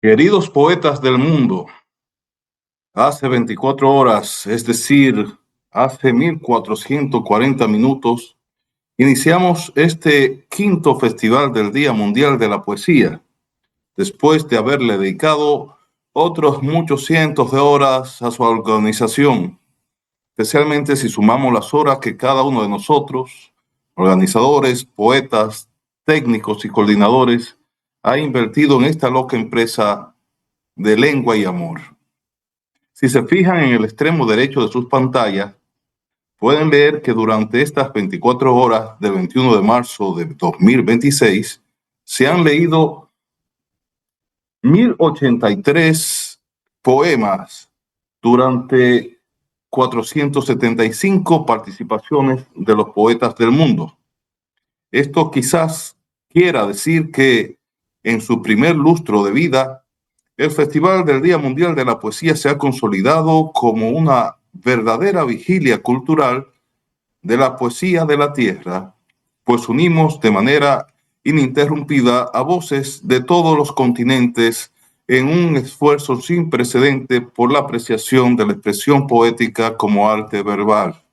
Queridos poetas del mundo, hace 24 horas, es decir, hace 1440 minutos, iniciamos este quinto Festival del Día Mundial de la Poesía, después de haberle dedicado otros muchos cientos de horas a su organización, especialmente si sumamos las horas que cada uno de nosotros, organizadores, poetas, técnicos y coordinadores, ha invertido en esta loca empresa de lengua y amor. Si se fijan en el extremo derecho de sus pantallas, pueden leer que durante estas 24 horas del 21 de marzo de 2026 se han leído 1083 poemas durante 475 participaciones de los poetas del mundo. Esto quizás quiera decir que en su primer lustro de vida, el Festival del Día Mundial de la Poesía se ha consolidado como una verdadera vigilia cultural de la poesía de la tierra, pues unimos de manera ininterrumpida a voces de todos los continentes en un esfuerzo sin precedente por la apreciación de la expresión poética como arte verbal.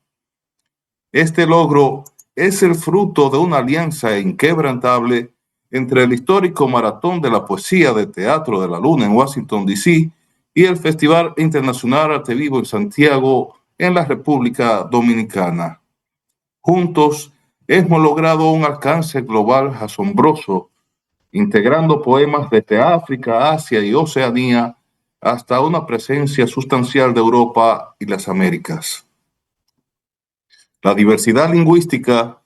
Este logro es el fruto de una alianza inquebrantable entre el histórico Maratón de la Poesía de Teatro de la Luna en Washington, D.C. y el Festival Internacional Arte Vivo en Santiago, en la República Dominicana. Juntos hemos logrado un alcance global asombroso, integrando poemas desde África, Asia y Oceanía hasta una presencia sustancial de Europa y las Américas. La diversidad lingüística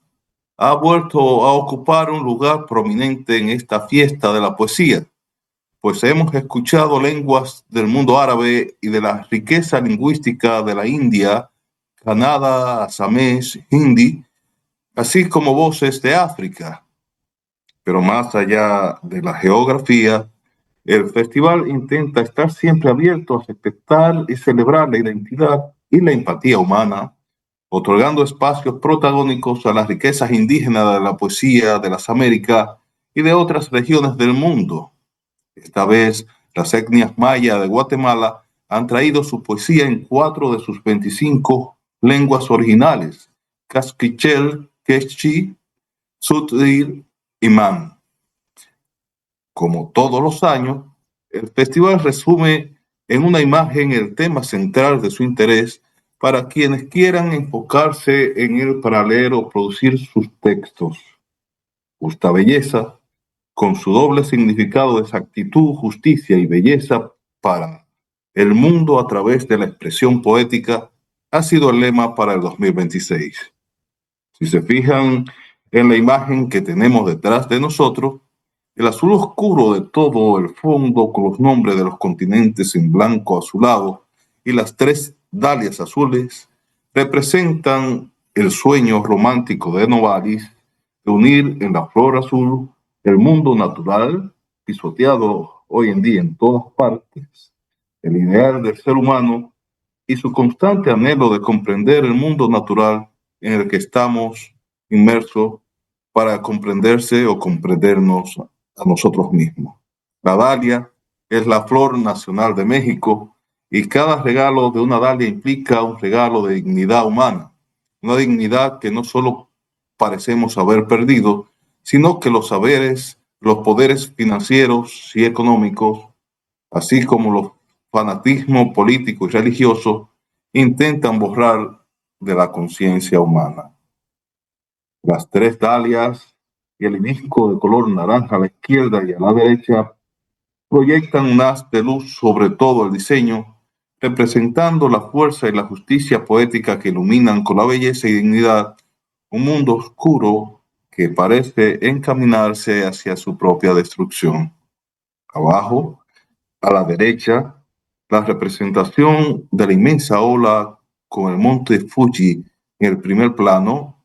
ha vuelto a ocupar un lugar prominente en esta fiesta de la poesía, pues hemos escuchado lenguas del mundo árabe y de la riqueza lingüística de la India, Canadá, asamés, hindi, así como voces de África. Pero más allá de la geografía, el festival intenta estar siempre abierto a respetar y celebrar la identidad y la empatía humana, otorgando espacios protagónicos a las riquezas indígenas de la poesía de las Américas y de otras regiones del mundo. Esta vez, las etnias maya de Guatemala han traído su poesía en 4 de sus 25 lenguas originales: Casquichel, Quechí, Tzutzil y Man. Como todos los años, el festival resume en una imagen el tema central de su interés para quienes quieran enfocarse en él para leer o producir sus textos. Justa belleza, con su doble significado de exactitud, justicia y belleza para el mundo a través de la expresión poética, ha sido el lema para el 2026. Si se fijan en la imagen que tenemos detrás de nosotros, el azul oscuro de todo el fondo con los nombres de los continentes en blanco azulado y las 3 dalias azules representan el sueño romántico de Novalis de unir en la flor azul el mundo natural, pisoteado hoy en día en todas partes, el ideal del ser humano y su constante anhelo de comprender el mundo natural en el que estamos inmersos para comprenderse o comprendernos a nosotros mismos. La dalia es la flor nacional de México y cada regalo de una dalia implica un regalo de dignidad humana, una dignidad que no solo parecemos haber perdido, sino que los saberes, los poderes financieros y económicos, así como los fanatismos políticos y religiosos, intentan borrar de la conciencia humana. Las 3 dalias y el hibisco de color naranja a la izquierda y a la derecha proyectan un haz de luz sobre todo el diseño, representando la fuerza y la justicia poética que iluminan con la belleza y dignidad un mundo oscuro que parece encaminarse hacia su propia destrucción. Abajo, a la derecha, la representación de la inmensa ola con el monte Fuji en el primer plano,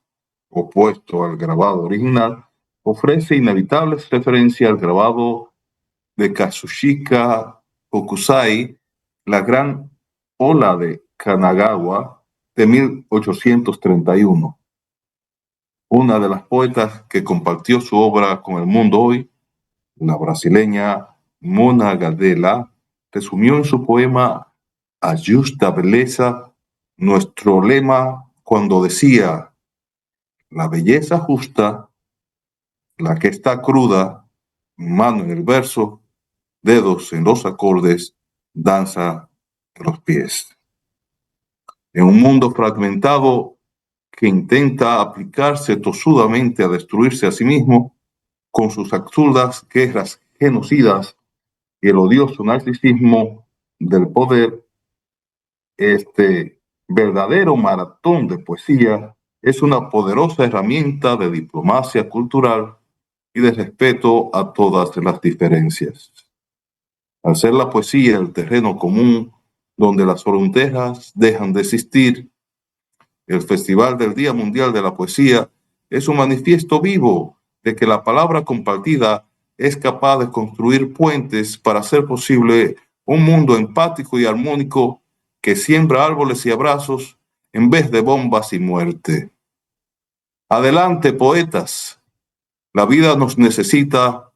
opuesto al grabado original, ofrece inevitables referencias al grabado de Kazushika Hokusai, la gran ola de Kanagawa de 1831. Una de las poetas que compartió su obra con el mundo hoy, la brasileña Mona Gadela resumió en su poema A Justa Belleza nuestro lema cuando decía: la belleza justa, la que está cruda, mano en el verso, dedos en los acordes, danza en los pies. En un mundo fragmentado que intenta aplicarse tosudamente a destruirse a sí mismo, con sus absurdas guerras genocidas y el odioso narcisismo del poder, este verdadero maratón de poesía es una poderosa herramienta de diplomacia cultural y de respeto a todas las diferencias. Al ser la poesía el terreno común donde las fronteras dejan de existir, el Festival del Día Mundial de la Poesía es un manifiesto vivo de que la palabra compartida es capaz de construir puentes para hacer posible un mundo empático y armónico que siembra árboles y abrazos en vez de bombas y muerte. Adelante, poetas. La vida nos necesita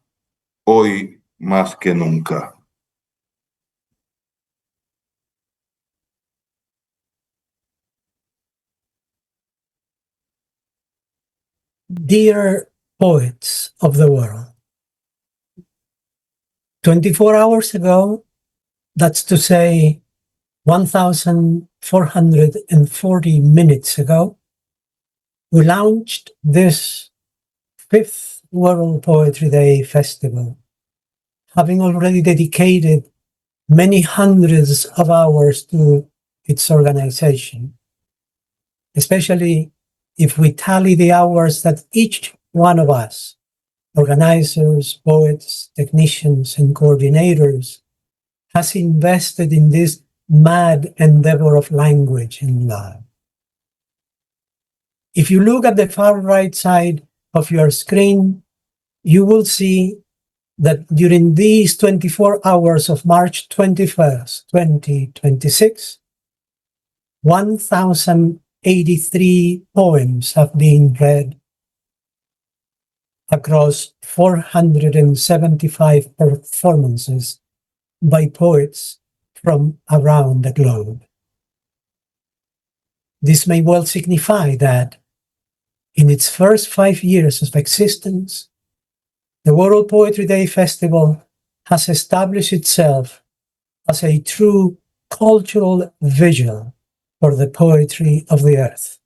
hoy más que nunca. Dear poets of the world, 24 hours ago, that's to say 1,440 minutes ago, we launched this 5th World Poetry Day Festival, having already dedicated many hundreds of hours to its organization, especially if we tally the hours that each one of us, organizers, poets, technicians, and coordinators, has invested in this mad endeavor of language and love. If you look at the far right side of your screen, you will see that during these 24 hours of March 21st, 2026, 1,083 poems have been read across 475 performances by poets from around the globe. This may well signify that in its first 5 years of existence, the World Poetry Day Festival has established itself as a true cultural vigil for the poetry of the earth,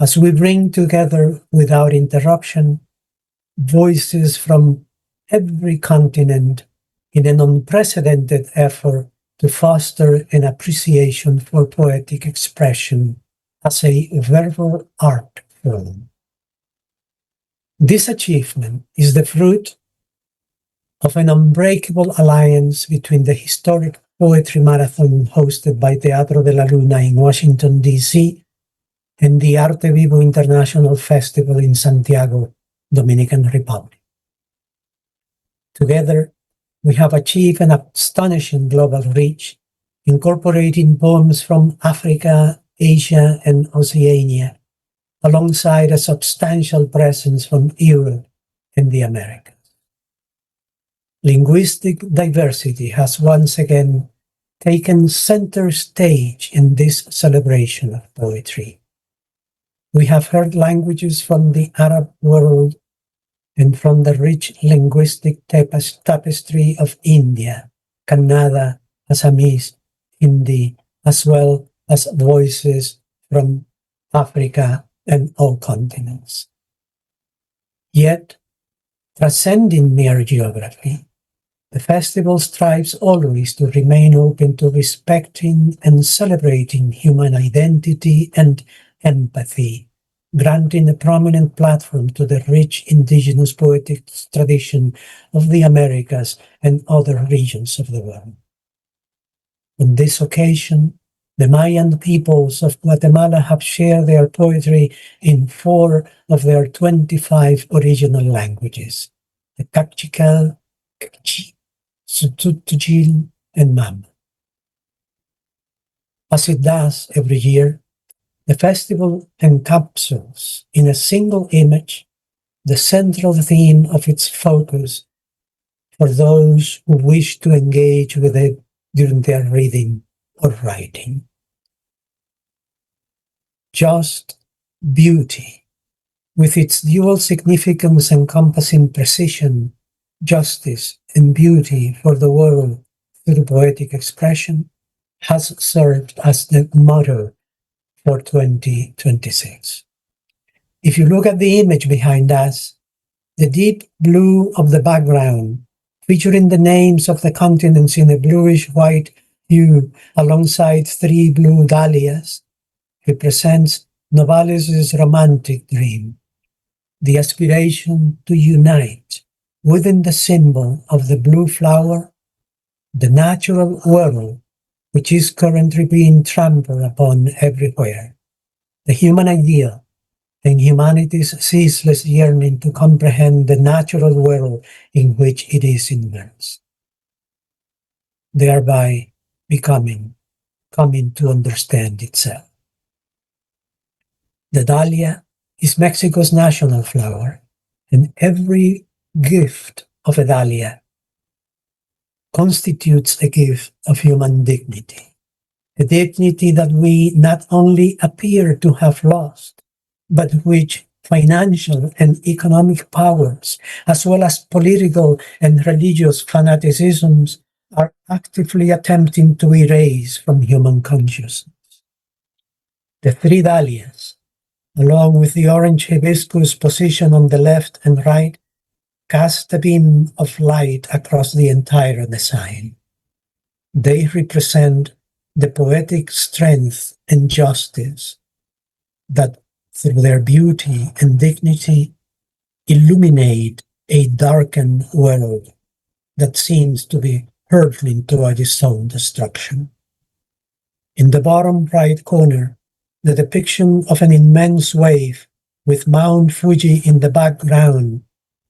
as we bring together without interruption voices from every continent in an unprecedented effort to foster an appreciation for poetic expression as a verbal art form. This achievement is the fruit of an unbreakable alliance between the historic Poetry Marathon hosted by Teatro de la Luna in Washington, D.C., and the Arte Vivo International Festival in Santiago, Dominican Republic. Together, we have achieved an astonishing global reach, incorporating poems from Africa, Asia, and Oceania, alongside a substantial presence from Europe and the Americas. Linguistic diversity has once again taken center stage in this celebration of poetry. We have heard languages from the Arab world and from the rich linguistic tapestry of India, Kannada, Assamese, Hindi, as well as voices from Africa and all continents. Yet, transcending mere geography, the festival strives always to remain open to respecting and celebrating human identity and empathy, granting a prominent platform to the rich indigenous poetic tradition of the Americas and other regions of the world. On this occasion, the Mayan peoples of Guatemala have shared their poetry in 4 of their 25 original languages, the Kaqchikel, Kaqchi, Sututujil, and Mam. As it does every year, the festival encapsulates in a single image the central theme of its focus for those who wish to engage with it during their reading or writing. Just beauty, with its dual significance encompassing precision, justice, and beauty for the world through poetic expression, has served as the motto for 2026. If you look at the image behind us, the deep blue of the background, featuring the names of the continents in a bluish-white hue alongside 3 blue dahlias, represents Novalis' romantic dream, the aspiration to unite within the symbol of the blue flower, the natural world which is currently being trampled upon everywhere, the human ideal, and humanity's ceaseless yearning to comprehend the natural world in which it is immersed, thereby coming to understand itself. The dahlia is Mexico's national flower, and every gift of a dahlia constitutes a gift of human dignity, a dignity that we not only appear to have lost, but which financial and economic powers, as well as political and religious fanaticisms, are actively attempting to erase from human consciousness. The 3 dahlias, along with the orange hibiscus positioned on the left and right, cast a beam of light across the entire design. They represent the poetic strength and justice that, through their beauty and dignity, illuminate a darkened world that seems to be hurtling toward its own destruction. In the bottom right corner, the depiction of an immense wave with Mount Fuji in the background,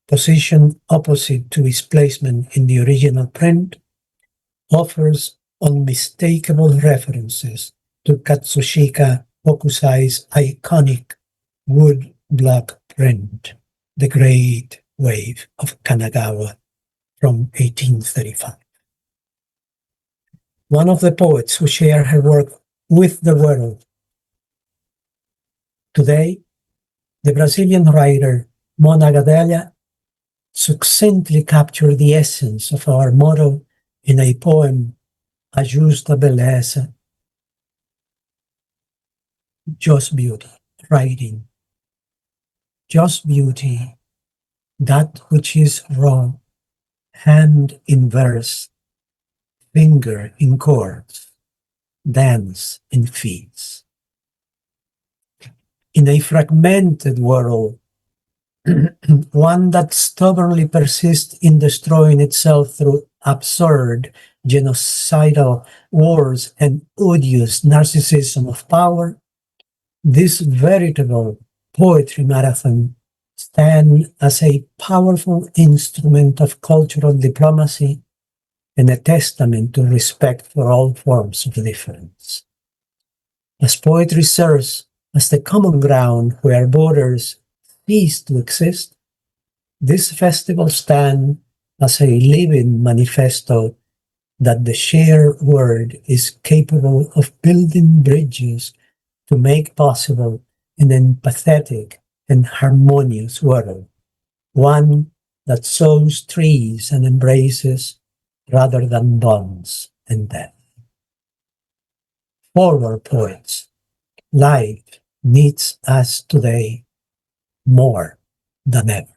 positioned opposite to its placement in the original print, offers unmistakable references to Katsushika Hokusai's iconic wood block print, The Great Wave of Kanagawa from 1835. One of the poets who share her work with the world. Today, the Brazilian writer Mona Gadelha succinctly captured the essence of our motto in a poem, A Justa Beleza, just beauty, writing. Just beauty, that which is raw, hand in verse, finger in chords, dance in feats. In a fragmented world, one that stubbornly persists in destroying itself through absurd, genocidal wars and odious narcissism of power, this veritable poetry marathon stands as a powerful instrument of cultural diplomacy and a testament to respect for all forms of difference. As poetry serves as the common ground where borders cease to exist, this festival stands as a living manifesto that the shared word is capable of building bridges to make possible an empathetic and harmonious world, one that sows trees and embraces rather than bonds and death. Forward, poets, life needs us today more than ever.